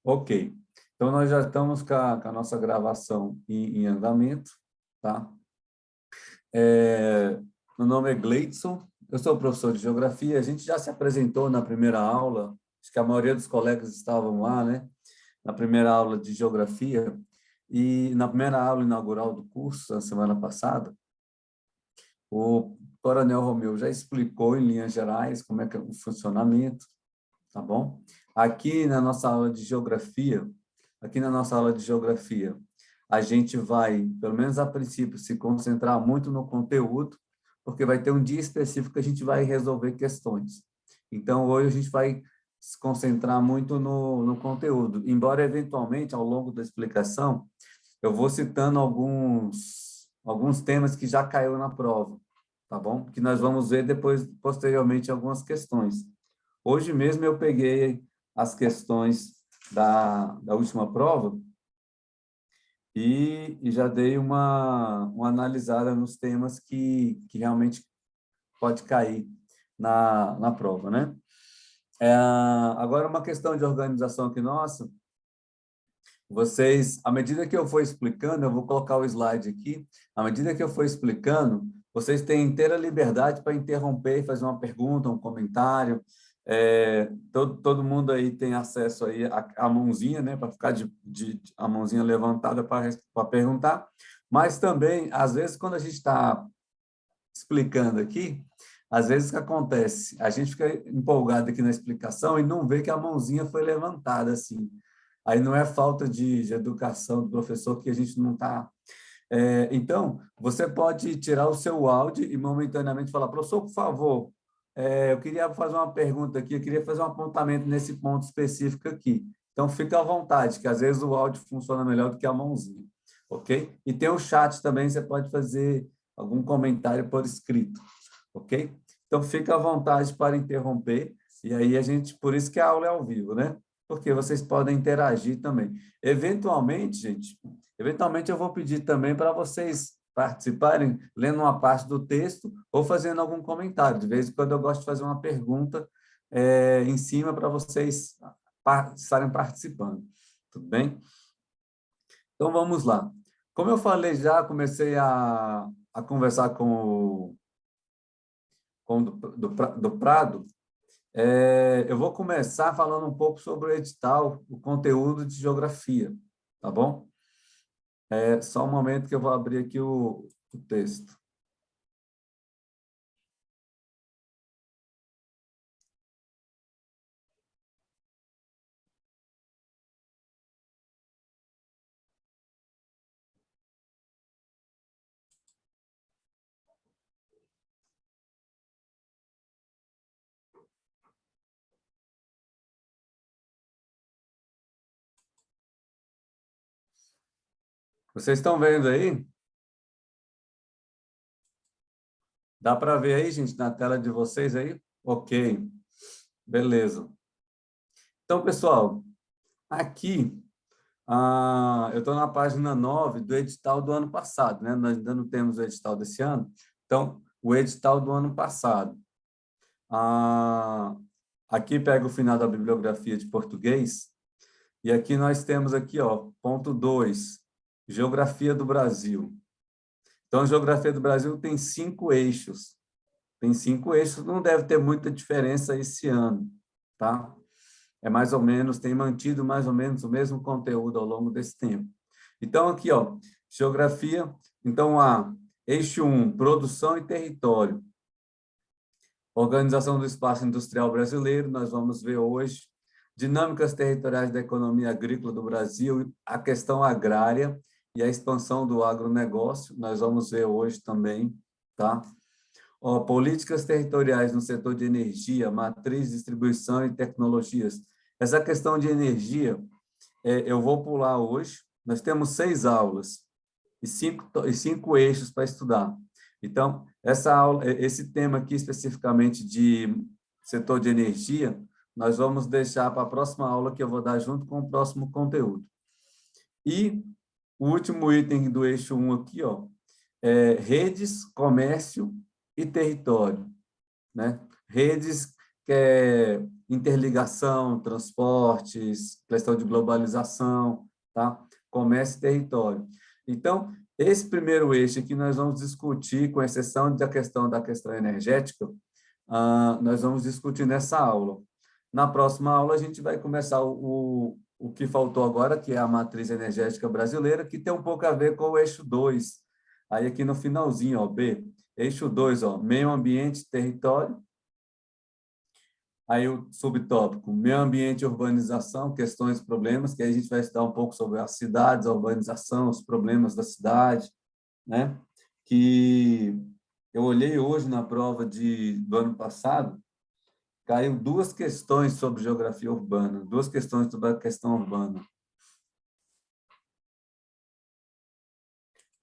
Ok. Então, nós já estamos com a nossa gravação em andamento, tá? Meu nome é Gleidson, eu sou professor de Geografia. A gente já se apresentou na primeira aula, acho que a maioria dos colegas estavam lá, né? Na primeira aula de Geografia. E na primeira aula inaugural do curso, na semana passada, o Coronel Romeu já explicou, em linhas gerais, como é que é o funcionamento, tá bom? Aqui na nossa aula de Geografia, a gente vai, pelo menos a princípio, se concentrar muito no conteúdo, porque vai ter um dia específico que a gente vai resolver questões. Então, hoje a gente vai se concentrar muito no conteúdo, embora, eventualmente, ao longo da explicação, eu vou citando alguns temas que já caiu na prova, tá bom? Que nós vamos ver depois, posteriormente, algumas questões. Hoje mesmo eu peguei as questões da última prova e já dei uma analisada nos temas que realmente pode cair na prova, né? Agora, uma questão de organização aqui nossa, vocês, à medida que eu for explicando, eu vou colocar o slide aqui, à medida que eu for explicando, vocês têm inteira liberdade para interromper e fazer uma pergunta, um comentário. Todo mundo aí tem acesso aí à mãozinha, né, para ficar a mãozinha levantada para perguntar, mas também, às vezes, quando a gente está explicando aqui, às vezes o que acontece, a gente fica empolgado aqui na explicação e não vê que a mãozinha foi levantada assim. Aí não é falta de educação do professor que a gente não está. Então, você pode tirar o seu áudio e momentaneamente falar, professor, por favor, eu queria fazer uma pergunta aqui, eu queria fazer um apontamento nesse ponto específico aqui. Então, fica à vontade, que às vezes o áudio funciona melhor do que a mãozinha, ok? E tem o chat também, você pode fazer algum comentário por escrito, ok? Então, fica à vontade para interromper, e aí por isso que a aula é ao vivo, né? Porque vocês podem interagir também. Eventualmente, gente, eu vou pedir também para vocês participarem, lendo uma parte do texto ou fazendo algum comentário. De vez em quando eu gosto de fazer uma pergunta em cima para vocês estarem participando. Tudo bem? Então, vamos lá. Como eu falei já, comecei a conversar com o do Prado. Eu vou começar falando um pouco sobre o edital, o conteúdo de geografia, tá bom? Só um momento que eu vou abrir aqui o texto. Vocês estão vendo aí? Dá para ver aí, gente, na tela de vocês aí? Ok, beleza. Então, pessoal, aqui eu estou na página 9 do edital do ano passado, né? Nós ainda não temos o edital desse ano. Então, o edital do ano passado. Aqui pega o final da bibliografia de português, e aqui nós temos aqui, ó, ponto 2, Geografia do Brasil. Então, a Geografia do Brasil tem 5 eixos. Tem 5 eixos, não deve ter muita diferença esse ano, tá? Mais ou menos, tem mantido mais ou menos o mesmo conteúdo ao longo desse tempo. Então, aqui, ó, Geografia. Então, eixo 1, Produção e Território. Organização do Espaço Industrial Brasileiro, nós vamos ver hoje. Dinâmicas territoriais da economia agrícola do Brasil, a questão agrária e a expansão do agronegócio, nós vamos ver hoje também, tá? Políticas territoriais no setor de energia, matriz, distribuição e tecnologias. Essa questão de energia, eu vou pular hoje. Nós temos 6 aulas e 5 eixos para estudar. Então, esse tema aqui especificamente de setor de energia, nós vamos deixar para a próxima aula que eu vou dar junto com o próximo conteúdo. E o último item do eixo 1 aqui, ó, redes, comércio e território, né? Redes, que é interligação, transportes, questão de globalização, tá? Comércio e território. Então, esse primeiro eixo aqui nós vamos discutir, com exceção da questão energética, nós vamos discutir nessa aula. Na próxima aula, a gente vai começar o que faltou agora, que é a matriz energética brasileira, que tem um pouco a ver com o eixo 2. Aí, aqui no finalzinho, ó, B, eixo 2, ó, meio ambiente e território. Aí, o subtópico, meio ambiente e urbanização, questões e problemas, que aí a gente vai estudar um pouco sobre as cidades, a urbanização, os problemas da cidade, né? Que eu olhei hoje na prova do ano passado, caiu duas questões sobre geografia urbana, duas questões sobre a questão urbana.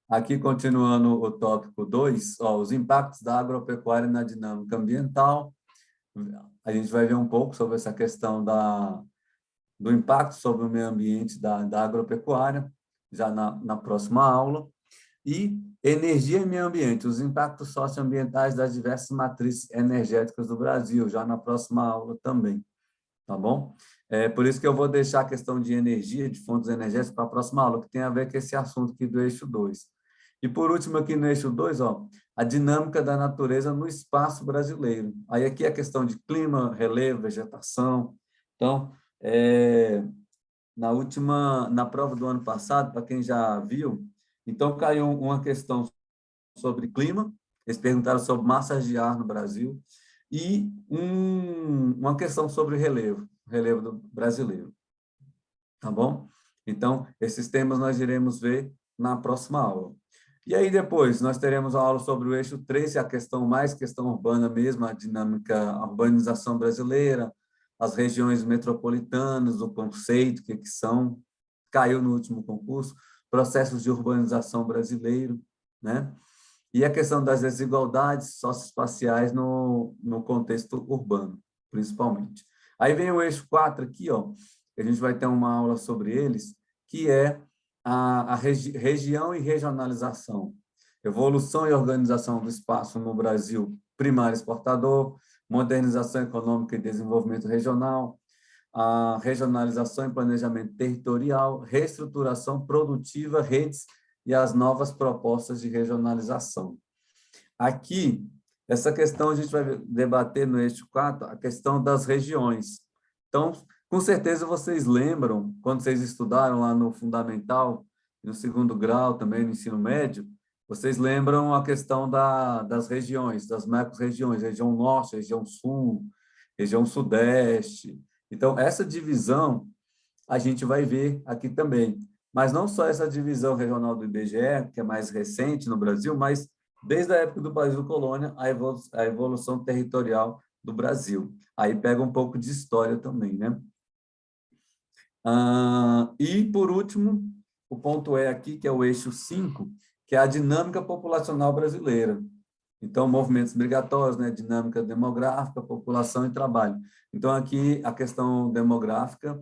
Aqui, continuando o tópico 2, os impactos da agropecuária na dinâmica ambiental. A gente vai ver um pouco sobre essa questão do impacto sobre o meio ambiente da agropecuária, já na próxima aula. E energia e meio ambiente, os impactos socioambientais das diversas matrizes energéticas do Brasil, já na próxima aula também, tá bom? Por isso que eu vou deixar a questão de energia, de fontes energéticas, para a próxima aula, que tem a ver com esse assunto aqui do eixo 2. E, por último, aqui no eixo 2, a dinâmica da natureza no espaço brasileiro. Aí, aqui a questão de clima, relevo, vegetação. Então, na prova do ano passado, para quem já viu, então caiu uma questão sobre clima, eles perguntaram sobre massas de ar no Brasil, e uma questão sobre relevo do brasileiro. Tá bom? Então, esses temas nós iremos ver na próxima aula. E aí, depois, nós teremos a aula sobre o eixo 3, a questão urbana mesmo, a dinâmica, a urbanização brasileira, as regiões metropolitanas, o conceito, o que são, caiu no último concurso, processos de urbanização brasileiro, né? E a questão das desigualdades socioespaciais no contexto urbano, principalmente. Aí vem o eixo 4 aqui, que a gente vai ter uma aula sobre eles, que é a região e regionalização, evolução e organização do espaço no Brasil primário exportador, modernização econômica e desenvolvimento regional, a regionalização e planejamento territorial, reestruturação produtiva, redes e as novas propostas de regionalização. Aqui, essa questão a gente vai debater no eixo 4, a questão das regiões. Então, com certeza vocês lembram, quando vocês estudaram lá no fundamental, no segundo grau, também no ensino médio, vocês lembram a questão das regiões, das macro-regiões, região norte, região sul, região sudeste. Então, essa divisão a gente vai ver aqui também. Mas não só essa divisão regional do IBGE, que é mais recente no Brasil, mas desde a época do Brasil Colônia, a evolução territorial do Brasil. Aí pega um pouco de história também, né? E, por último, o ponto aqui, que é o eixo 5, que é a dinâmica populacional brasileira. Então, movimentos migratórios, né? Dinâmica demográfica, população e trabalho. Então, aqui, a questão demográfica,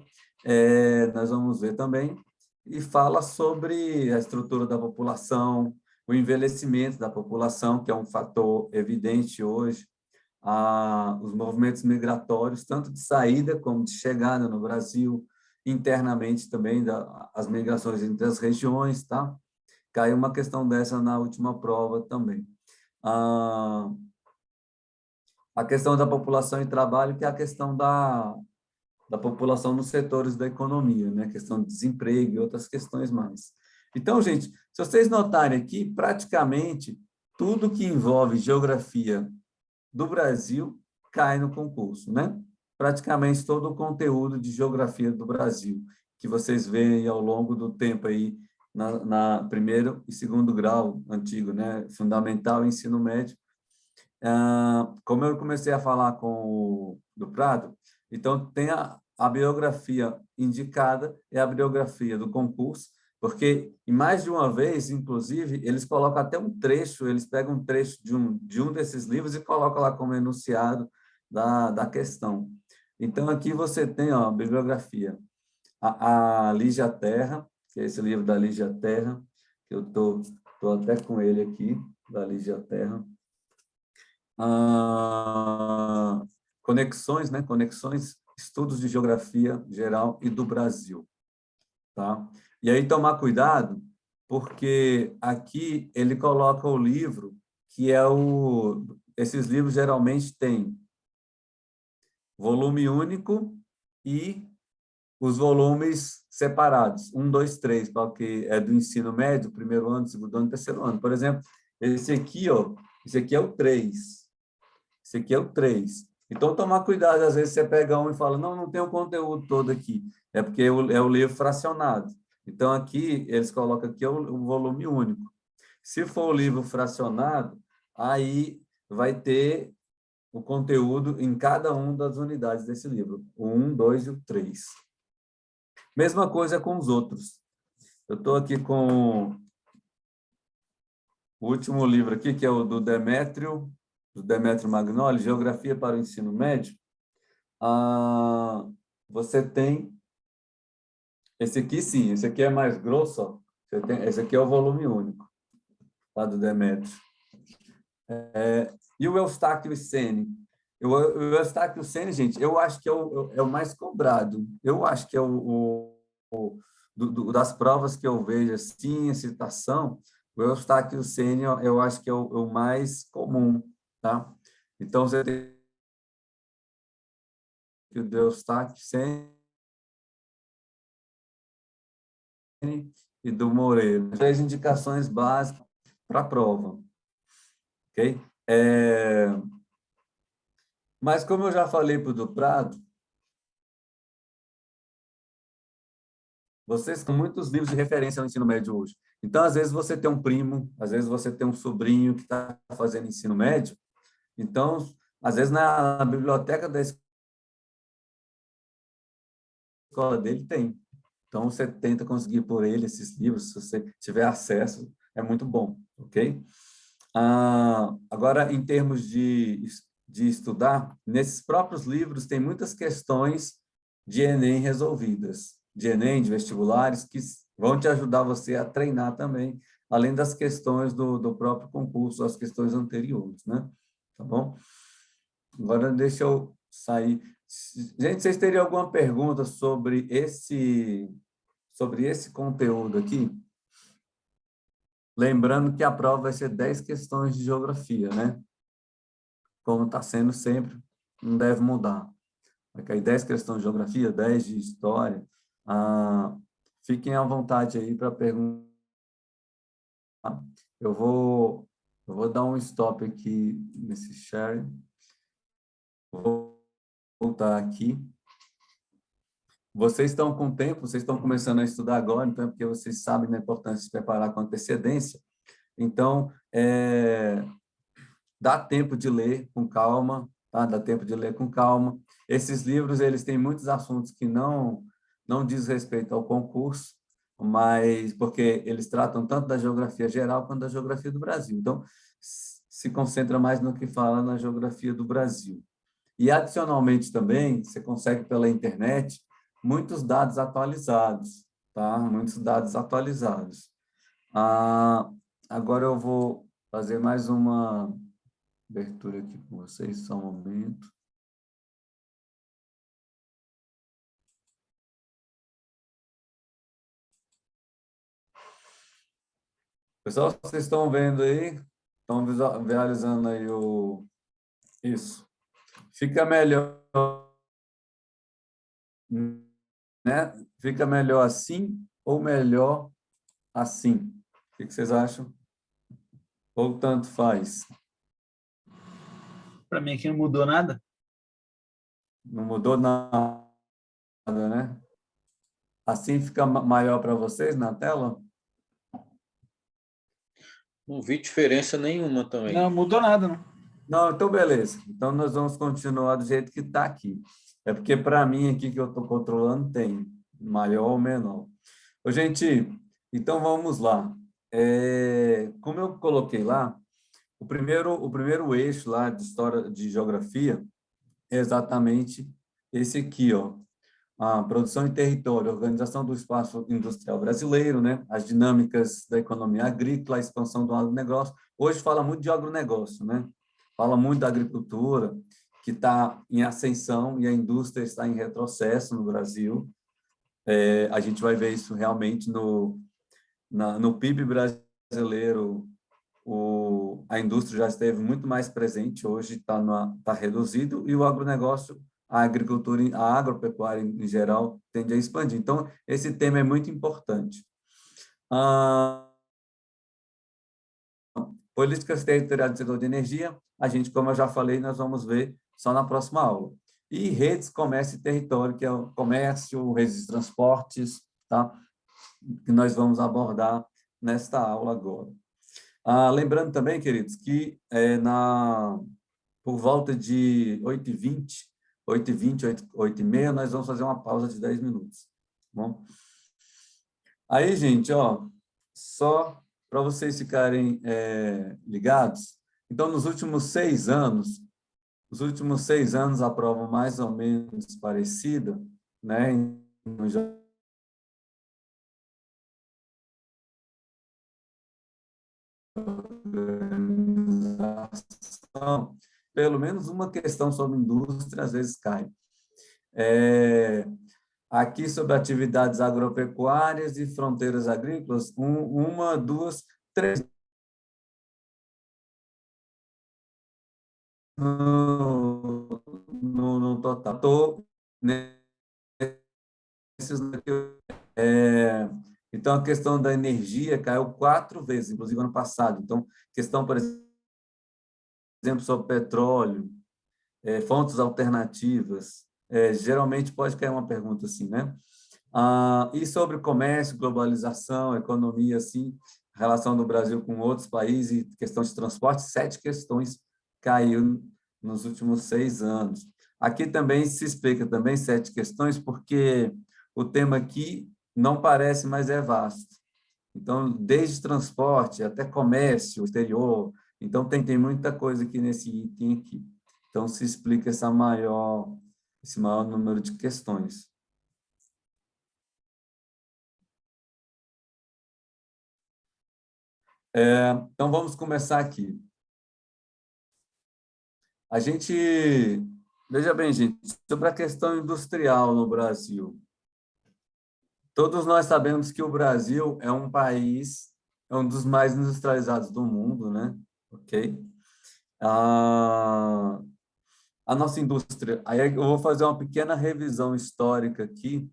nós vamos ver também, e fala sobre a estrutura da população, o envelhecimento da população, que é um fator evidente hoje, os movimentos migratórios, tanto de saída como de chegada no Brasil, internamente também, as migrações entre as regiões, tá? Caiu uma questão dessa na última prova também. A questão da população e trabalho, que é a questão da população nos setores da economia, né? Questão de desemprego e outras questões mais. Então, gente, se vocês notarem aqui, praticamente tudo que envolve geografia do Brasil cai no concurso, né? Praticamente todo o conteúdo de geografia do Brasil, que vocês veem ao longo do tempo aí, na primeiro e segundo grau antigo, né? Fundamental e ensino médio. Como eu comecei a falar com o do Prado, então tem a biografia indicada, é a biografia do concurso, porque, e mais de uma vez, inclusive, eles colocam até um trecho, eles pegam um trecho de um desses livros e colocam lá como enunciado da questão. Então, aqui você tem a bibliografia. A Lígia Terra, que é esse livro da Lígia Terra, que eu estou até com ele aqui, da Lígia Terra. conexões, né? Conexões, estudos de geografia geral e do Brasil, tá? E aí tomar cuidado, porque aqui ele coloca o livro que é esses livros geralmente têm volume único e os volumes separados, 1, 2, 3, porque é do ensino médio, primeiro ano, segundo ano, terceiro ano. Por exemplo, esse aqui, ó, esse aqui é o 3. Esse aqui é o 3. Então, tomar cuidado, às vezes você pega um e fala, não, não tem o conteúdo todo aqui. É porque é o livro fracionado. Então, aqui, eles colocam aqui o volume único. Se for o livro fracionado, aí vai ter o conteúdo em cada uma das unidades desse livro, o 1, 2 e o 3. Mesma coisa com os outros. Eu estou aqui com o último livro aqui, que é o do Demétrio Magnoli, Geografia para o Ensino Médio. Você tem esse aqui, sim, esse aqui é mais grosso, ó. Esse aqui é o volume único, lá do Demétrio. E o Eustáquio Sene? O Eustáquio Sene, gente, eu acho que é o mais cobrado. Eu acho que é das provas que eu vejo assim, a citação, o Eustáquio Sene, eu acho que é o mais comum, tá? Então, você tem o Eustáquio Sene e do Moreira. 3 indicações básicas para a prova, ok? Mas, como eu já falei para o do Prado, vocês têm muitos livros de referência no ensino médio hoje. Então, às vezes, você tem um primo, às vezes, você tem um sobrinho que está fazendo ensino médio. Então, às vezes, na biblioteca da escola dele tem. Então, você tenta conseguir por ele esses livros, se você tiver acesso, é muito bom, ok? Agora, em termos de estudar, nesses próprios livros tem muitas questões de Enem resolvidas, de Enem, de vestibulares, que vão te ajudar você a treinar também, além das questões do próprio concurso, as questões anteriores, né? Tá bom? Agora, deixa eu sair. Gente, vocês teriam alguma pergunta sobre esse conteúdo aqui? Lembrando que a prova vai ser 10 questões de geografia, né? Como está sendo sempre, não deve mudar. Vai cair 10 questões de geografia, 10 de história. Fiquem à vontade aí para perguntar. Eu vou dar um stop aqui nesse share. Vou voltar aqui. Vocês estão com tempo, vocês estão começando a estudar agora, então é porque vocês sabem da importância de se preparar com antecedência. Então, dá tempo de ler com calma, tá? Dá tempo de ler com calma. Esses livros, eles têm muitos assuntos que não diz respeito ao concurso, mas porque eles tratam tanto da geografia geral quanto da geografia do Brasil. Então, se concentra mais no que fala na geografia do Brasil. E, adicionalmente, também, você consegue pela internet muitos dados atualizados, tá? Muitos dados atualizados. Agora eu vou fazer mais uma abertura aqui com vocês, só um momento. Pessoal, vocês estão vendo aí? Estão visualizando aí isso. Fica melhor, né? Fica melhor assim ou melhor assim? O que vocês acham? Ou tanto faz? Para mim aqui não mudou nada. Não mudou nada, né? Assim fica maior para vocês na tela? Não vi diferença nenhuma também. Não mudou nada, não. Não, então beleza. Então nós vamos continuar do jeito que está aqui. É porque para mim aqui que eu estou controlando tem maior ou menor. Ô, gente, então vamos lá. Como eu coloquei lá, o primeiro eixo lá de história de geografia é exatamente esse aqui, ó. A produção e território, a organização do espaço industrial brasileiro, né? As dinâmicas da economia agrícola, a expansão do agronegócio. Hoje fala muito de agronegócio, né? Fala muito da agricultura que está em ascensão e a indústria está em retrocesso no Brasil. A gente vai ver isso realmente no PIB brasileiro. A indústria já esteve muito mais presente, hoje está reduzido, e o agronegócio, a agricultura, a agropecuária em geral, tende a expandir. Então, esse tema é muito importante. Políticas territoriais do setor de energia, a gente, como eu já falei, nós vamos ver só na próxima aula. E redes, comércio e território, que é o comércio, redes de transportes, tá? Que nós vamos abordar nesta aula agora. Lembrando também, queridos, que por volta de 8h20, 8h30, nós vamos fazer uma pausa de 10 minutos. Tá bom? Aí, gente, ó, só para vocês ficarem ligados, então, nos últimos 6 anos, a prova mais ou menos parecida, né, pelo menos uma questão sobre indústria às vezes cai. Aqui sobre atividades agropecuárias e fronteiras agrícolas, uma, duas, três no total. Estou nesses então, a questão da energia caiu 4 vezes, inclusive ano passado. Então, questão, por exemplo, sobre petróleo, fontes alternativas, geralmente pode cair uma pergunta assim, né? E sobre comércio, globalização, economia, assim, relação do Brasil com outros países, questão de transporte, 7 questões caiu nos últimos 6 anos. Aqui também se explica também 7 questões, porque o tema aqui não parece, mas é vasto. Então, desde transporte até comércio exterior, então tem muita coisa aqui nesse item aqui. Então, se explica esse maior número de questões. Então, vamos começar aqui. Veja bem, gente, sobre a questão industrial no Brasil. Todos nós sabemos que o Brasil é um país, é um dos mais industrializados do mundo, né? Ok? A nossa indústria, aí eu vou fazer uma pequena revisão histórica aqui.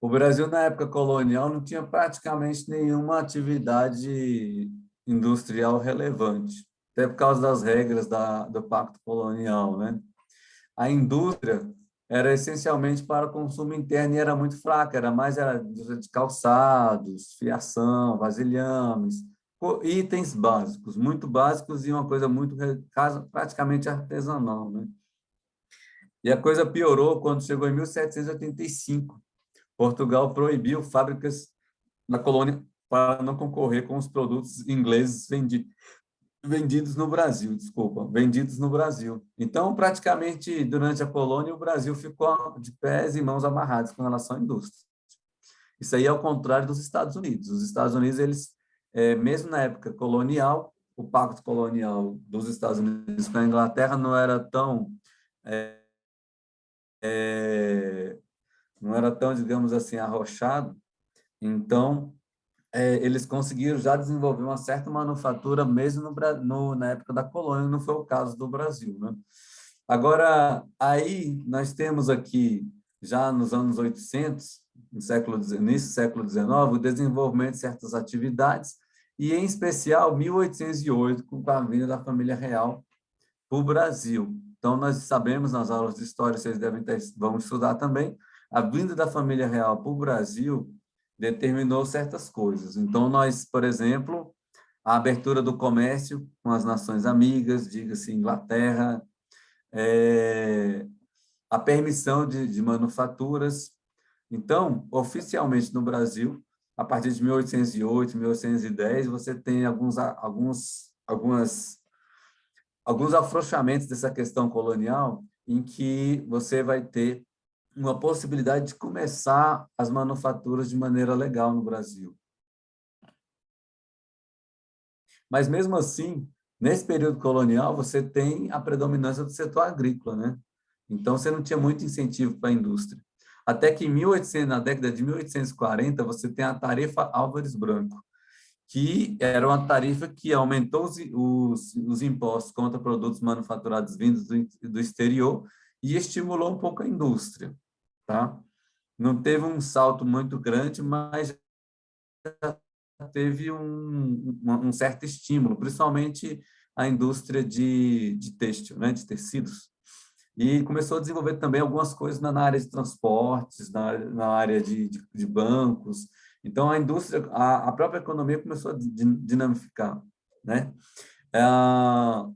O Brasil, na época colonial, não tinha praticamente nenhuma atividade industrial relevante, até por causa das regras do Pacto Colonial, né? A indústria era essencialmente para o consumo interno e era muito fraca, era indústria de calçados, fiação, vasilhames, itens básicos, muito básicos e uma coisa praticamente artesanal, né? E a coisa piorou quando chegou em 1785. Portugal proibiu fábricas na colônia para não concorrer com os produtos ingleses vendidos no Brasil, vendidos no Brasil. Então, praticamente, durante a colônia, o Brasil ficou de pés e mãos amarrados com relação à indústria. Isso aí é ao contrário dos Estados Unidos. Os Estados Unidos, mesmo na época colonial, o pacto colonial dos Estados Unidos com a Inglaterra não era tão, digamos assim, arrochado. Então, eles conseguiram já desenvolver uma certa manufatura mesmo na época da colônia, não foi o caso do Brasil, né? Agora, aí nós temos aqui, já nos anos 800, início do século XIX, o desenvolvimento de certas atividades, e em especial 1808, com a vinda da família real para o Brasil. Então, nós sabemos, nas aulas de história, vocês vão estudar também, a vinda da família real para o Brasil determinou certas coisas. Então, nós, por exemplo, a abertura do comércio com as nações amigas, diga-se Inglaterra, a permissão de manufaturas. Então, oficialmente no Brasil, a partir de 1808, 1810, você tem alguns afrouxamentos dessa questão colonial, em que você vai ter uma possibilidade de começar as manufaturas de maneira legal no Brasil. Mas, mesmo assim, Nesse período colonial, você tem a predominância do setor agrícola, né? Então, você não tinha muito incentivo para a indústria. Até que na década de 1840, você tem a tarifa Álvares Branco, que era uma tarifa que aumentou os impostos contra produtos manufaturados vindos do exterior e estimulou um pouco a indústria, tá? Não teve um salto muito grande, mas teve um certo estímulo, principalmente a indústria de têxtil, né, de tecidos. E começou a desenvolver também algumas coisas na área de transportes, na área de bancos. Então, a indústria, a própria economia começou a dinamificar, né? Ah,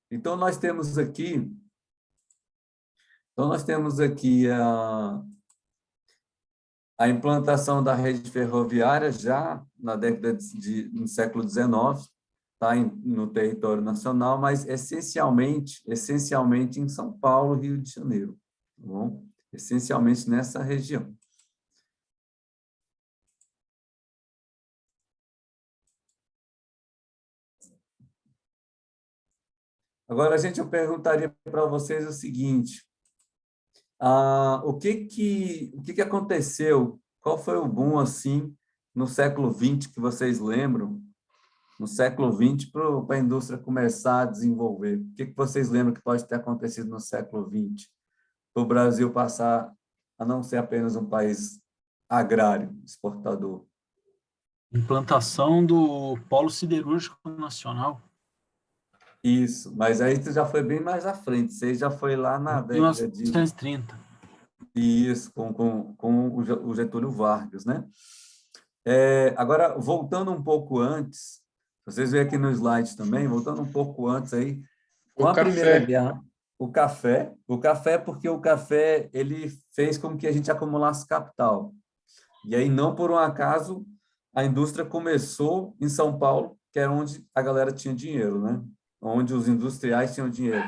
então, nós temos aqui a implantação da rede ferroviária já na década no século XIX, tá, no território nacional, mas essencialmente em São Paulo, Rio de Janeiro, tá bom? Essencialmente nessa região. Agora, gente, eu perguntaria para vocês o seguinte: o que aconteceu? Qual foi o boom assim no século XX que vocês lembram? No século XX para a indústria começar a desenvolver? O que vocês lembram que pode ter acontecido no século XX para o Brasil passar a não ser apenas um país agrário, exportador? Implantação do Polo Siderúrgico Nacional, Isso, mas aí tu já foi bem mais à frente, você já foi lá na década de 1930. isso, com o Getúlio Vargas, né? Agora, voltando um pouco antes, vocês veem aqui no slide também, voltando um pouco antes aí, com O a Primeira café. Guerra, o café, porque o café ele fez com que a gente acumulasse capital. E aí, não por um acaso, a indústria começou em São Paulo, que era onde a galera tinha dinheiro, né? Onde os industriais tinham dinheiro.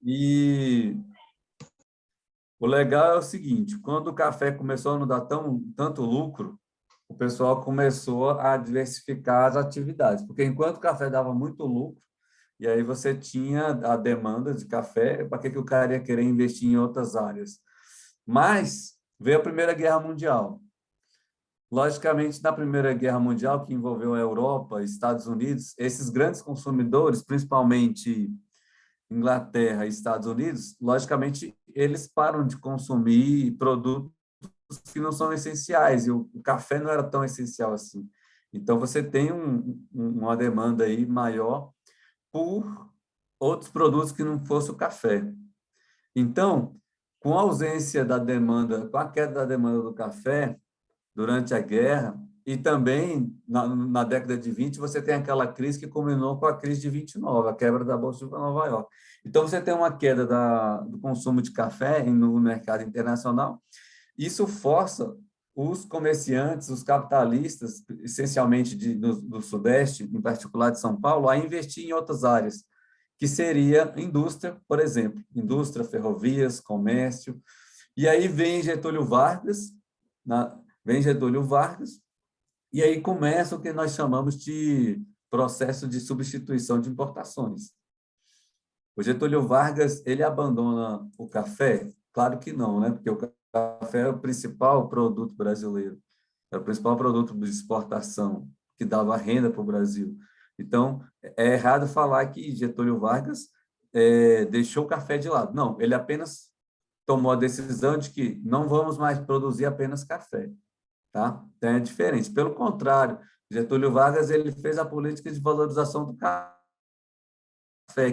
E o legal é o seguinte, quando o café começou a não dar tanto lucro, o pessoal começou a diversificar as atividades, porque enquanto o café dava muito lucro, e aí você tinha a demanda de café, para que o cara ia querer investir em outras áreas? Mas veio a Primeira Guerra Mundial. Logicamente, na Primeira Guerra Mundial, que envolveu a Europa, Estados Unidos, esses grandes consumidores, principalmente Inglaterra e Estados Unidos, logicamente, eles param de consumir produtos que não são essenciais, e o café não era tão essencial assim. Então, você tem uma demanda aí maior por outros produtos que não fosse o café. Então, com a ausência da demanda, com a queda da demanda do café durante a guerra, e também na década de 20, você tem aquela crise que culminou com a crise de 29, a quebra da Bolsa de Nova York. Então, você tem uma queda do consumo de café no mercado internacional. Isso força os comerciantes, os capitalistas, essencialmente do Sudeste, em particular de São Paulo, a investir em outras áreas, que seria indústria, por exemplo, indústria, ferrovias, comércio. E aí vem Getúlio Vargas, e aí começa o que nós chamamos de processo de substituição de importações. O Getúlio Vargas, ele abandona o café? Claro que não, né? Porque o café é o principal produto brasileiro, é o principal produto de exportação que dava renda para o Brasil. Então, é errado falar que Getúlio Vargas deixou o café de lado. Não, ele apenas tomou a decisão de que não vamos mais produzir apenas café, tá? Então, é diferente. Pelo contrário, Getúlio Vargas ele fez a política de valorização do café,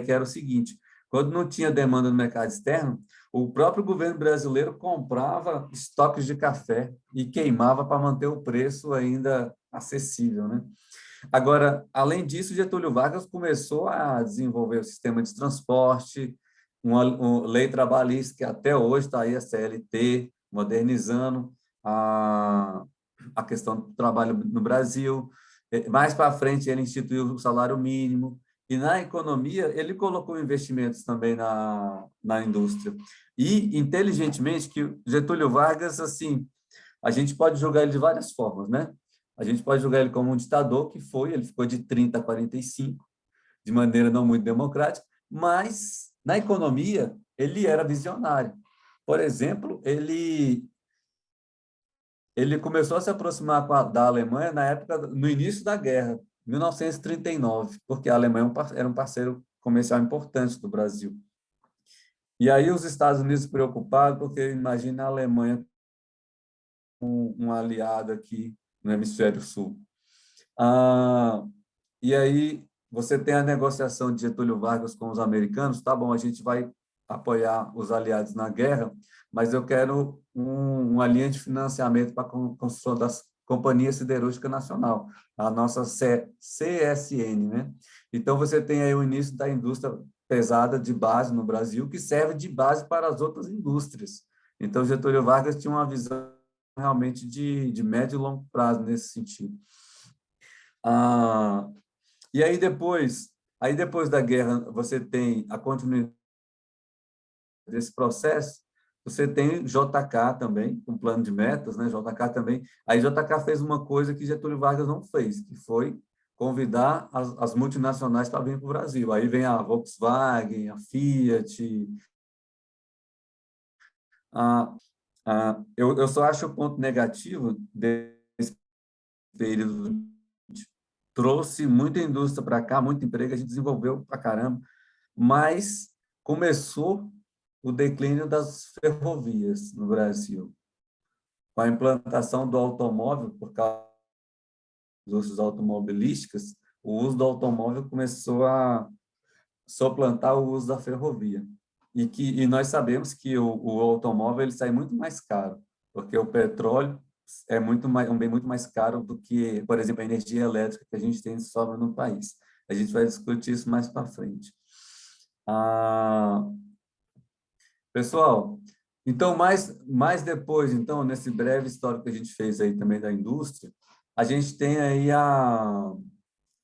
que era o seguinte: quando não tinha demanda no mercado externo, o próprio governo brasileiro comprava estoques de café e queimava para manter o preço ainda acessível, né? Agora, além disso, Getúlio Vargas começou a desenvolver o sistema de transporte, uma lei trabalhista que até hoje está aí, a CLT, modernizando a questão do trabalho no Brasil. Mais para frente, ele instituiu o salário mínimo. E na economia, ele colocou investimentos também na indústria. E, inteligentemente, que Getúlio Vargas, assim, a gente pode julgar ele de várias formas, né? A gente pode julgar ele como um ditador, que foi, ele ficou de 30 a 45, de maneira não muito democrática, mas na economia ele era visionário. Por exemplo, ele começou a se aproximar da Alemanha na época, no início da guerra, 1939, porque a Alemanha era um parceiro comercial importante do Brasil. E aí os Estados Unidos se preocuparam, porque imagina a Alemanha com um aliado aqui no hemisfério sul. E aí você tem a negociação de Getúlio Vargas com os americanos, tá bom, a gente vai apoiar os aliados na guerra, mas eu quero uma linha de financiamento para a construção da Companhia Siderúrgica Nacional, a nossa CSN, né? Então você tem aí o início da indústria pesada de base no Brasil, que serve de base para as outras indústrias. Então Getúlio Vargas tinha uma visão realmente de médio e longo prazo nesse sentido. E aí depois da guerra, você tem a continuidade desse processo, você tem JK também, com plano de metas, né? JK também. Aí JK fez uma coisa que Getúlio Vargas não fez, que foi convidar as multinacionais para vir para o Brasil. Aí vem a Volkswagen, a Fiat. Eu só acho o ponto negativo desse período. Trouxe muita indústria para cá, muito emprego, a gente desenvolveu para caramba, mas começou o declínio das ferrovias no Brasil. Com a implantação do automóvel, por causa dos usos automobilísticas, o uso do automóvel começou a suplantar o uso da ferrovia. E nós sabemos que o automóvel ele sai muito mais caro, porque o petróleo é um bem muito mais caro do que, por exemplo, a energia elétrica que a gente tem de sobra no país. A gente vai discutir isso mais para frente. Pessoal, então, mais depois, então, nesse breve histórico que a gente fez aí também da indústria, a gente tem aí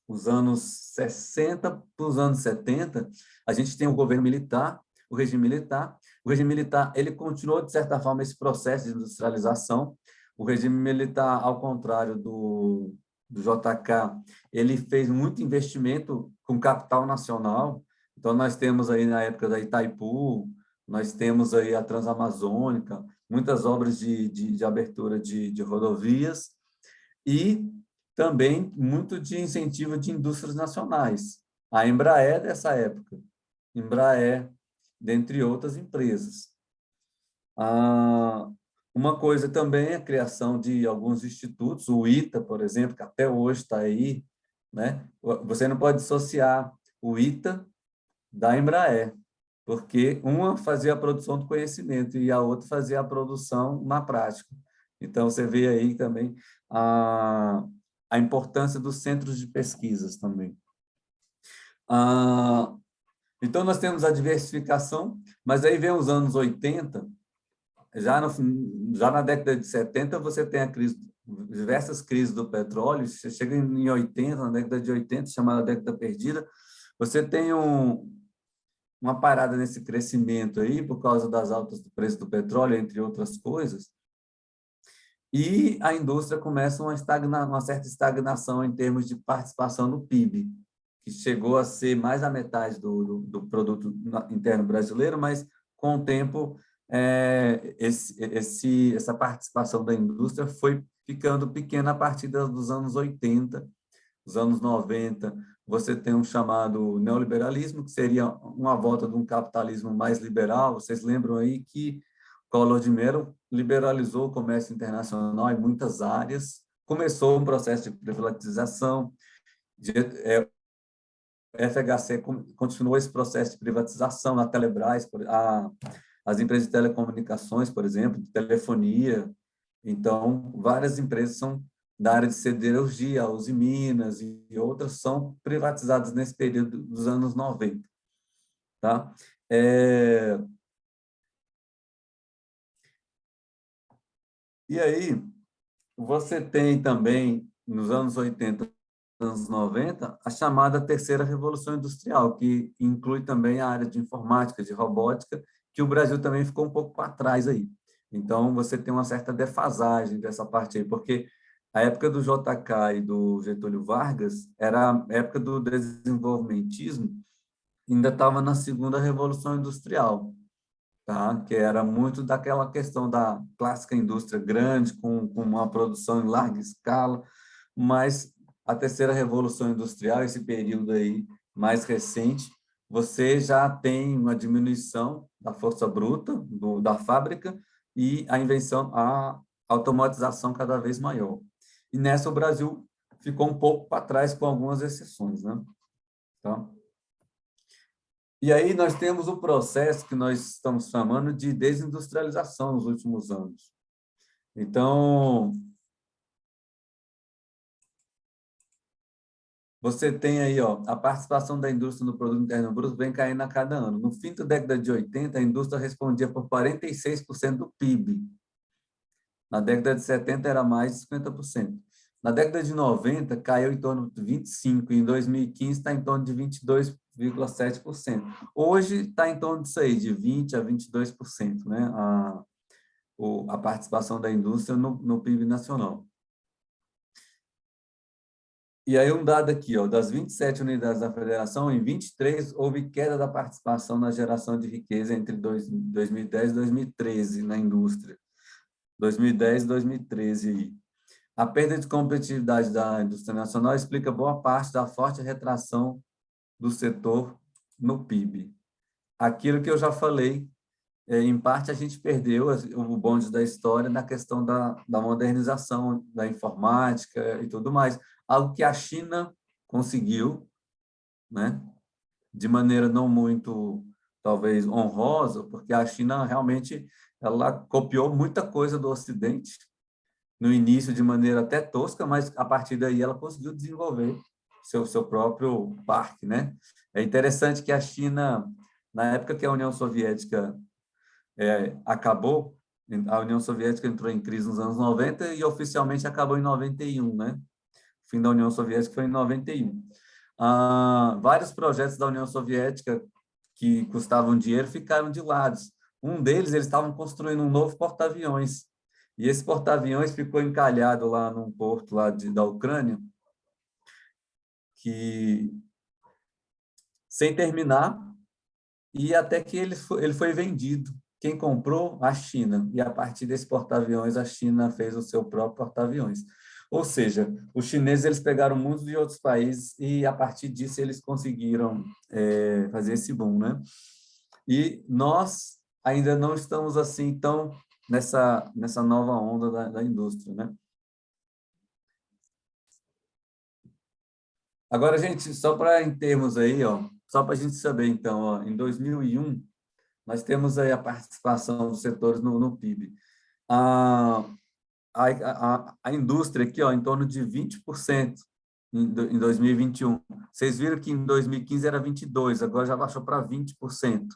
os anos 60 para os anos 70, a gente tem o governo militar, o regime militar. O regime militar, ele continuou, de certa forma, esse processo de industrialização. O regime militar, ao contrário do JK, ele fez muito investimento com capital nacional. Então, nós temos aí, na época da Itaipu, nós temos aí a Transamazônica, muitas obras de abertura de rodovias e também muito de incentivo de indústrias nacionais. A Embraer dessa época, Embraer, dentre outras empresas. Uma coisa também é a criação de alguns institutos, o ITA, por exemplo, que até hoje está aí, né? Você não pode dissociar o ITA da Embraer, porque uma fazia a produção do conhecimento e a outra fazia a produção na prática. Então, você vê aí também a importância dos centros de pesquisas também. Então, nós temos a diversificação, mas aí vem os anos 80, já na década de 70, você tem diversas crises do petróleo, você chega em 80, na década de 80, chamada década perdida, você tem uma parada nesse crescimento aí, por causa das altas do preço do petróleo, entre outras coisas, e a indústria começa uma certa estagnação em termos de participação no PIB, que chegou a ser mais da metade do produto interno brasileiro, mas com o tempo essa participação da indústria foi ficando pequena a partir dos anos 80, dos anos 90. Você tem um chamado neoliberalismo, que seria uma volta de um capitalismo mais liberal. Vocês lembram aí que Collor de Mello liberalizou o comércio internacional em muitas áreas, começou um processo de privatização, FHC continuou esse processo de privatização na Telebrás, as empresas de telecomunicações, por exemplo, de telefonia. Então, várias empresas são da área de siderurgia, a Uzi Minas e outras são privatizadas nesse período dos anos 90. Tá? E aí, você tem também, nos anos 80, anos 90, a chamada terceira revolução industrial, que inclui também a área de informática, de robótica, que o Brasil também ficou um pouco para trás aí. Então, você tem uma certa defasagem dessa parte aí, porque A época do JK e do Getúlio Vargas era a época do desenvolvimentismo, ainda estava na segunda Revolução Industrial, tá? Que era muito daquela questão da clássica indústria grande, com uma produção em larga escala, mas a terceira Revolução Industrial, esse período aí mais recente, você já tem uma diminuição da força bruta da fábrica e a invenção, a automatização cada vez maior. E nessa o Brasil ficou um pouco para trás, com algumas exceções, né? Tá? E aí nós temos o processo que nós estamos chamando de desindustrialização nos últimos anos. Então, você tem aí, ó, a participação da indústria no produto interno bruto vem caindo a cada ano. No fim da década de 80, a indústria respondia por 46% do PIB. Na década de 70 era mais de 50%. Na década de 90 caiu em torno de 25%, e em 2015 está em torno de 22,7%. Hoje está em torno disso aí, de 20% a 22%, né? A participação da indústria no PIB nacional. E aí um dado aqui, ó, das 27 unidades da federação, em 23 houve queda da participação na geração de riqueza entre 2010 e 2013 na indústria. 2010 e 2013 aí. A perda de competitividade da indústria nacional explica boa parte da forte retração do setor no PIB. Aquilo que eu já falei, em parte a gente perdeu o bonde da história na questão da modernização da informática e tudo mais, algo que a China conseguiu, né? De maneira não muito, talvez, honrosa, porque a China realmente ela copiou muita coisa do Ocidente, no início de maneira até tosca, mas a partir daí ela conseguiu desenvolver seu próprio parque, né? É interessante que a China, na época que a União Soviética acabou, a União Soviética entrou em crise nos anos 90 e oficialmente acabou em 91, né? O fim da União Soviética foi em 91. Vários projetos da União Soviética que custavam dinheiro ficaram de lado. Um deles, eles estavam construindo um novo porta-aviões. E esse porta-aviões ficou encalhado lá num porto lá da Ucrânia, que sem terminar, e até que ele foi vendido. Quem comprou? A China. E a partir desse porta-aviões, a China fez o seu próprio porta-aviões. Ou seja, os chineses eles pegaram muitos de outros países e, a partir disso, eles conseguiram fazer esse boom, né? E nós ainda não estamos assim tão nessa nova onda da indústria, né? Agora, gente, só para em termos aí, ó, só para a gente saber, então, ó, em 2001, nós temos aí a participação dos setores no PIB. A, a indústria aqui, ó, em torno de 20% em 2021. Vocês viram que em 2015 era 22%, agora já baixou para 20%.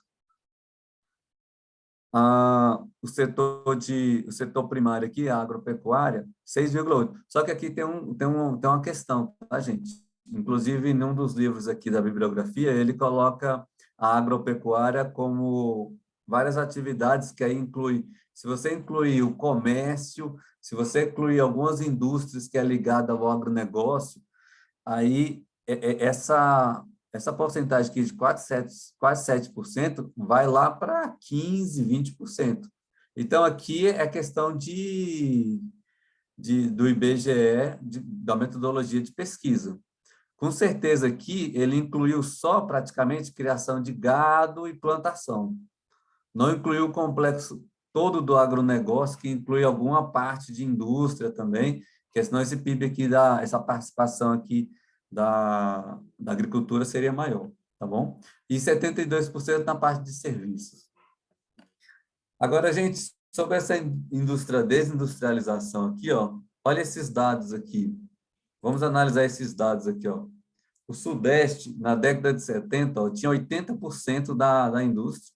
O setor primário aqui, a agropecuária, 6,8%. Só que aqui tem uma questão, tá, gente? Inclusive, em um dos livros aqui da bibliografia, ele coloca a agropecuária como várias atividades, que aí inclui, se você incluir o comércio, se você incluir algumas indústrias que é ligada ao agronegócio, aí essa porcentagem aqui de quase 7% vai lá para 15%, 20%. Então, aqui é questão do IBGE, da metodologia de pesquisa. Com certeza aqui ele incluiu só praticamente criação de gado e plantação. Não incluiu o complexo todo do agronegócio, que inclui alguma parte de indústria também, porque senão esse PIB aqui, essa participação aqui da agricultura seria maior, tá bom? E 72% na parte de serviços. Agora, gente, sobre essa desindustrialização aqui, ó, olha esses dados aqui. Vamos analisar esses dados aqui, ó. O Sudeste, na década de 70, ó, tinha 80% da indústria.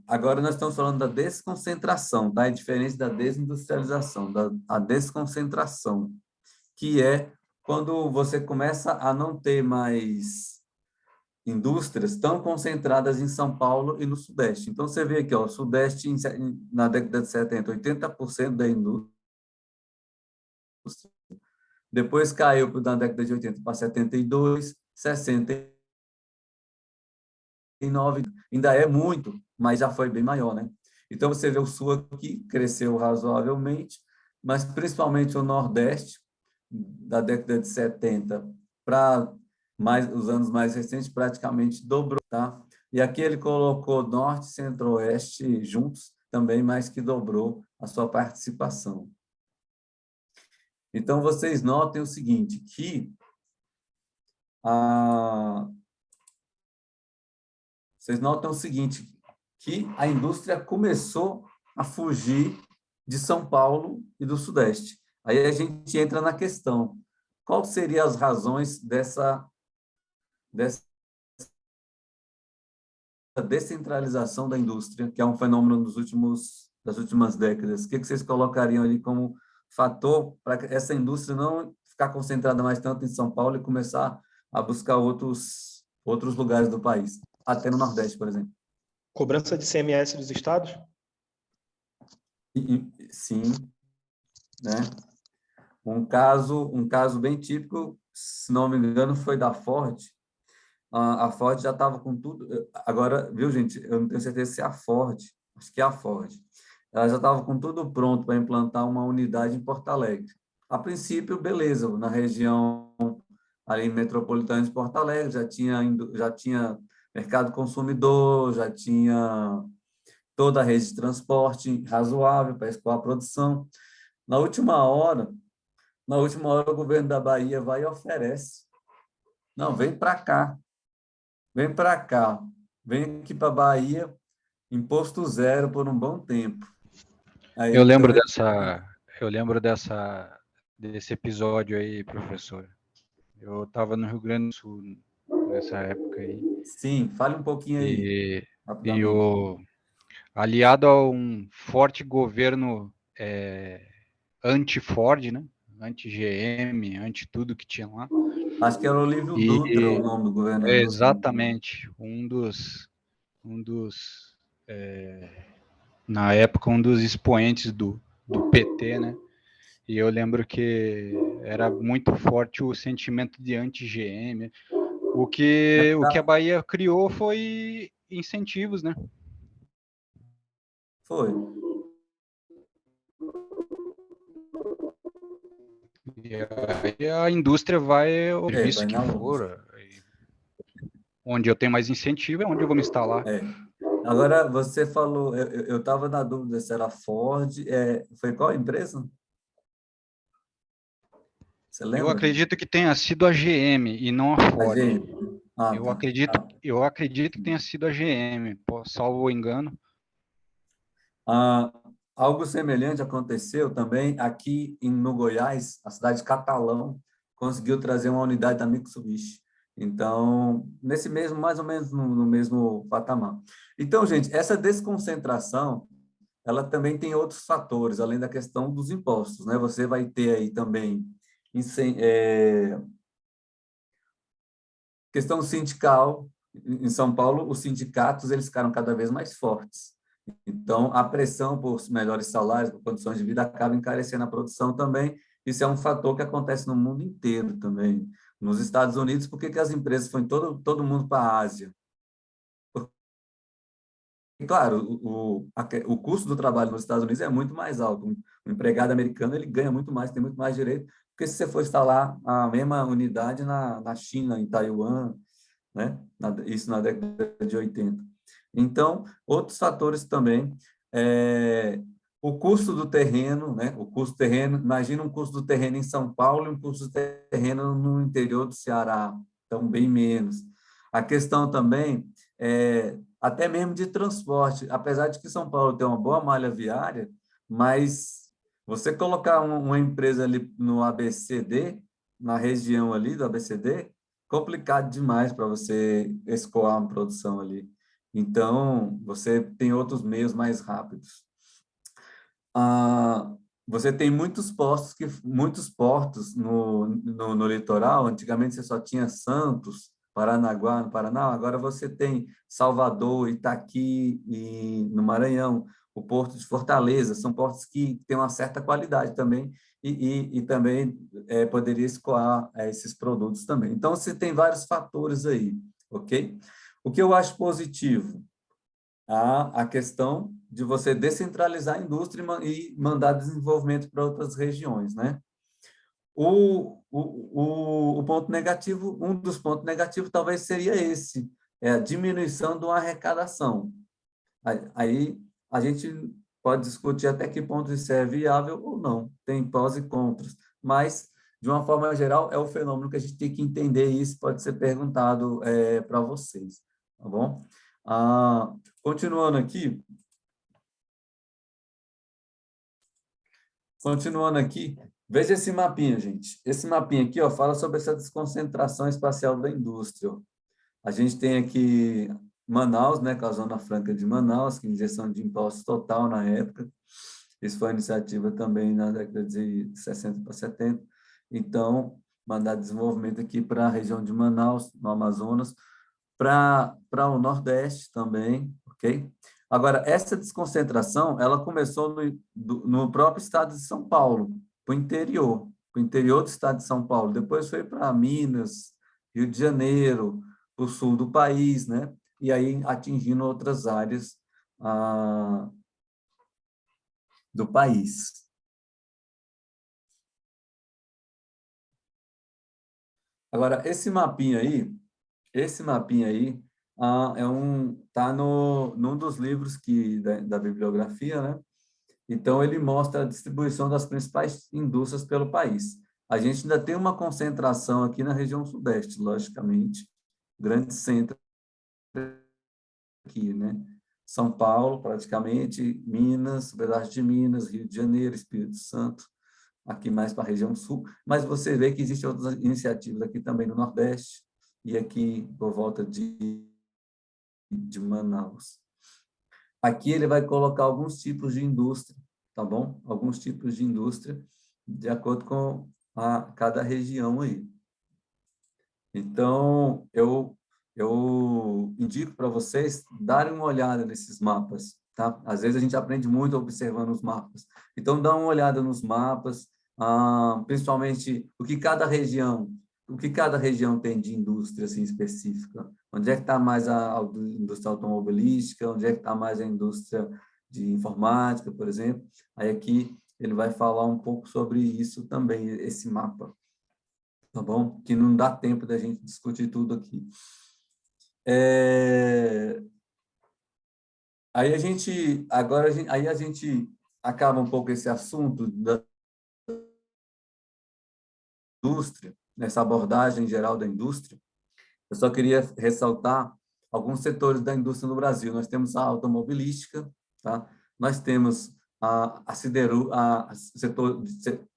Agora nós estamos falando da desconcentração, tá? É diferente da desindustrialização, a desconcentração, que é quando você começa a não ter mais indústrias tão concentradas em São Paulo e no Sudeste. Então, você vê aqui, ó, o Sudeste, na década de 70, 80% da indústria, depois caiu na década de 80 para 72, 69, ainda é muito, mas já foi bem maior, né? Então, você vê o Sul aqui, cresceu razoavelmente, mas principalmente o Nordeste, da década de 70 para os anos mais recentes, praticamente dobrou, tá? E aqui ele colocou Norte, Centro-Oeste juntos, também mais que dobrou a sua participação. Então, vocês notem o seguinte, que vocês notam o seguinte, que a indústria começou a fugir de São Paulo e do Sudeste. Aí a gente entra na questão, quais seriam as razões dessa descentralização da indústria, que é um fenômeno das últimas décadas? O que vocês colocariam ali como fator para que essa indústria não ficar concentrada mais tanto em São Paulo e começar a buscar outros lugares do país, até no Nordeste, por exemplo? Cobrança de CMS dos estados? Sim, né? Um caso bem típico, se não me engano, foi da Ford. A Ford já estava com tudo. Agora, viu, gente? Eu não tenho certeza se é a Ford, acho que é a Ford. Ela já estava com tudo pronto para implantar uma unidade em Porto Alegre. A princípio, beleza, na região ali metropolitana de Porto Alegre, já tinha mercado consumidor, já tinha toda a rede de transporte razoável para escoar a produção. Na última hora, o governo da Bahia vai e oferece. Não, vem para cá. Vem para cá. Vem aqui para a Bahia, imposto zero por um bom tempo. Aí, Eu lembro desse episódio aí, professor. Eu estava no Rio Grande do Sul nessa época aí. Sim, fale um pouquinho aí, E aliado a um forte governo anti-Ford, né? Anti-GM, anti-tudo que tinha lá. Acho que era o Olívio Dutra, o nome do governador. Exatamente. Na época, um dos expoentes do PT, né? E eu lembro que era muito forte o sentimento de anti-GM. O que a Bahia criou foi incentivos, né? Foi. E aí a indústria vai o serviço que for. Onde eu tenho mais incentivo é onde eu vou me instalar. Agora, você falou, eu estava na dúvida se era Ford, foi qual empresa? Você lembra? Eu acredito que tenha sido a GM e não a Ford. Eu acredito que tenha sido a GM, salvo o engano. Algo semelhante aconteceu também aqui no Goiás, a cidade de Catalão conseguiu trazer uma unidade da Mitsubishi. Então, nesse mesmo, mais ou menos no mesmo patamar. Então, gente, essa desconcentração, ela também tem outros fatores, além da questão dos impostos, né? Você vai ter aí também questão sindical. Em São Paulo, os sindicatos eles ficaram cada vez mais fortes. Então, a pressão por melhores salários, por condições de vida, acaba encarecendo a produção também. Isso é um fator que acontece no mundo inteiro também. Nos Estados Unidos, por que as empresas foram todo mundo para a Ásia? Claro, o custo do trabalho nos Estados Unidos é muito mais alto. O empregado americano ele ganha muito mais, tem muito mais direito, porque se você for instalar a mesma unidade na China, em Taiwan, né? Isso na década de 80. Então, outros fatores também, o custo do terreno, né? O custo do terreno, imagina um custo do terreno em São Paulo e um custo do terreno no interior do Ceará, então bem menos. A questão também até mesmo de transporte, apesar de que São Paulo tem uma boa malha viária, mas você colocar uma empresa ali no ABCD, na região ali do ABCD, complicado demais para você escoar uma produção ali. Então, você tem outros meios mais rápidos. Você tem muitos portos no litoral. Antigamente você só tinha Santos, Paranaguá, no Paraná, agora você tem Salvador, Itaqui e no Maranhão, o Porto de Fortaleza, são portos que têm uma certa qualidade também e também poderia escoar esses produtos também. Então, você tem vários fatores aí, ok? O que eu acho positivo? A questão de você descentralizar a indústria e mandar desenvolvimento para outras regiões, né? O ponto negativo, um dos pontos negativos talvez seria esse, a diminuição de uma arrecadação. Aí a gente pode discutir até que ponto isso é viável ou não, tem prós e contras, mas, de uma forma geral, é o fenômeno que a gente tem que entender e isso pode ser perguntado para vocês, tá bom? Continuando aqui, veja esse mapinha, gente. Esse mapinha aqui, ó, fala sobre essa desconcentração espacial da indústria. A gente tem aqui Manaus, né, com a Zona Franca de Manaus, que injeção de impostos total na época. Isso foi uma iniciativa também na década de 60 para 70. Então, mandar desenvolvimento aqui para a região de Manaus, no Amazonas, para o Nordeste também, ok? Agora, essa desconcentração, ela começou no próprio estado de São Paulo, para o interior do estado de São Paulo. Depois foi para Minas, Rio de Janeiro, para o sul do país, né? E aí atingindo outras áreas do país. Agora, esse mapinha aí tá num dos livros da bibliografia, né? Então, ele mostra a distribuição das principais indústrias pelo país. A gente ainda tem uma concentração aqui na região sudeste, logicamente, grande centro aqui, né? São Paulo, praticamente, Minas, pedaço de Minas, Rio de Janeiro, Espírito Santo, aqui mais para a região sul, mas você vê que existem outras iniciativas aqui também no Nordeste e aqui por volta de Manaus. Aqui ele vai colocar alguns tipos de indústria, tá bom? Alguns tipos de indústria, de acordo com cada região aí. Então, eu indico para vocês darem uma olhada nesses mapas, tá? Às vezes a gente aprende muito observando os mapas. Então, dá uma olhada nos mapas, principalmente o que cada região tem de indústria assim, específica. Onde é que está mais a indústria automobilística, onde é que está mais a indústria de informática, por exemplo. Aí aqui ele vai falar um pouco sobre isso também, esse mapa. Tá bom? Que não dá tempo da gente discutir tudo aqui. Aí a gente acaba um pouco esse assunto da indústria, nessa abordagem geral da indústria. Eu só queria ressaltar alguns setores da indústria no Brasil. Nós temos a automobilística, tá? Nós temos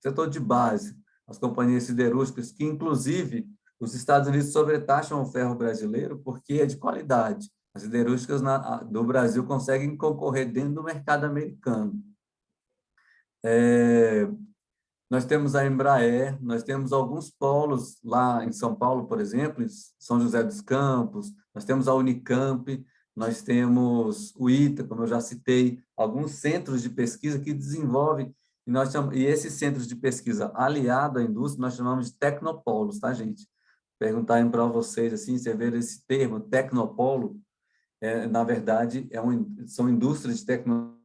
setor de base, as companhias siderúrgicas, que, inclusive, os Estados Unidos sobretaxam o ferro brasileiro porque é de qualidade. As siderúrgicas do Brasil conseguem concorrer dentro do mercado americano. Nós temos a Embraer, nós temos alguns polos lá em São Paulo, por exemplo, em São José dos Campos, nós temos a Unicamp, nós temos o ITA, como eu já citei, alguns centros de pesquisa que desenvolvem, e esses centros de pesquisa aliados à indústria, nós chamamos de tecnopolos, tá, gente? Perguntarem para vocês, assim, você vê esse termo, tecnopolo, na verdade, são indústrias de tecnologia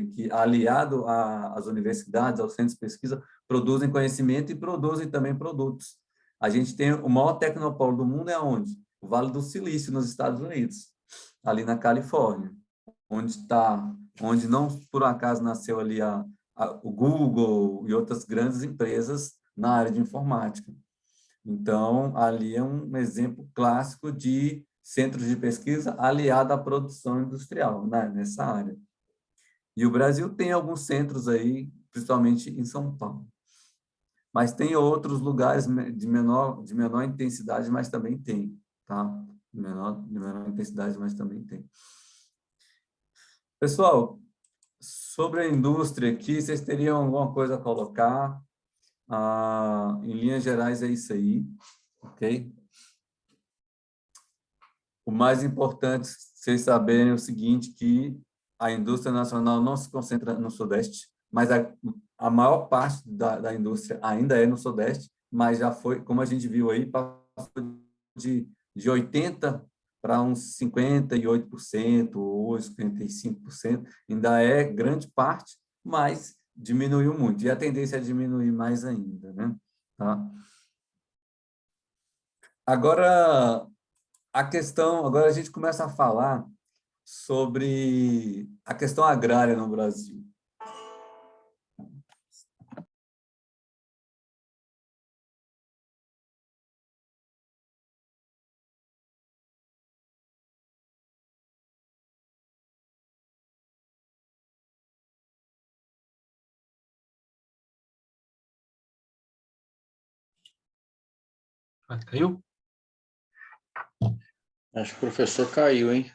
que, aliado às universidades, aos centros de pesquisa, produzem conhecimento e produzem também produtos. A gente tem o maior tecnopolo do mundo é onde? O Vale do Silício, nos Estados Unidos, ali na Califórnia, onde não por acaso nasceu ali o Google e outras grandes empresas na área de informática. Então, ali é um exemplo clássico de centros de pesquisa aliado à produção industrial, né, nessa área. E o Brasil tem alguns centros aí, principalmente em São Paulo. Mas tem outros lugares de menor intensidade, mas também tem, tá? De menor intensidade, mas também tem. Pessoal, sobre a indústria aqui, vocês teriam alguma coisa a colocar? Em linhas gerais, é isso aí, ok? O mais importante vocês saberem é o seguinte, que a indústria nacional não se concentra no Sudeste, mas a maior parte da indústria ainda é no Sudeste, mas já foi, como a gente viu aí, passou de 80% para uns 58% ou 55%, ainda é grande parte, mas diminuiu muito, e a tendência é diminuir mais ainda, né? Tá? Agora, agora a gente começa a falar sobre a questão agrária no Brasil. Caiu? Acho que o professor caiu, hein?